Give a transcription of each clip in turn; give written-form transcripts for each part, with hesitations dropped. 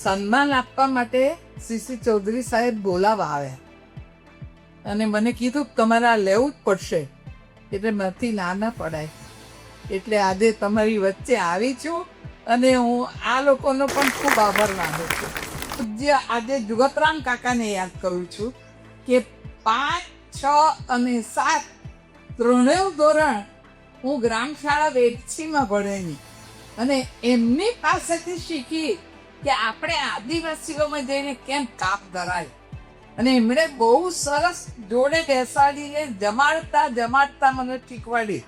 સન્માન આપવા માટે સીસી ચૌધરી સાહેબ બોલાવા આવ્યા અને મને કીધું કે તમારે આ લેવું જ પડશે. એટલે મારાથી ના પડાય. એટલે આજે તમારી વચ્ચે આવી છું અને હું આ લોકોનો પણ ખૂબ આભાર માનું છું. જે આજે જુગતરામ કાકાને યાદ કરું છું કે 5, 6 અને 7 ત્રણેય ધોરણ હું ગ્રામશાળા વેચીમાં ભણેલી અને એમની પાસેથી શીખી કે આપણે આદિવાસીઓમાં જઈને કેમ કાપ ધરાય. અને એમણે બહુ સરસ જોડે બેસાડીને જમાડતા મને શીખવાડી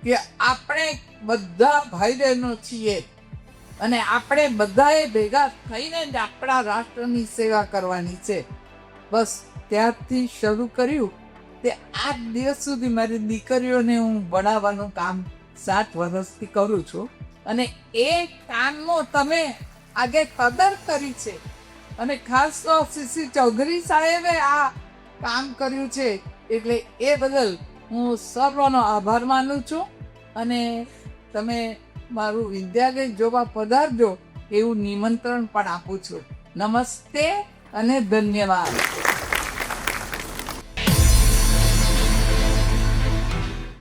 કે આપણે બધા ભાઈ બહેનો છીએ અને આપણે બધાએ ભેગા થઈને જ આપણા રાષ્ટ્રની સેવા કરવાની છે. બસ ત્યારથી શરૂ કર્યું તે આજ દિવસ સુધી મારી દીકરીઓને હું ભણાવવાનું કામ 7 વર્ષથી કરું છું. અને એ કામનો તમે આજે કદર કરી છે અને ખાસ તો સીસી ચૌધરી સાહેબે આ કામ કર્યું છે એટલે એ બદલ હું સર્વનો આભાર માનું છું. અને તમે મારું વિદ્યાલય જોવા પધારજો એવું નિમંત્રણ પણ આપું છું. નમસ્તે અને ધન્યવાદ.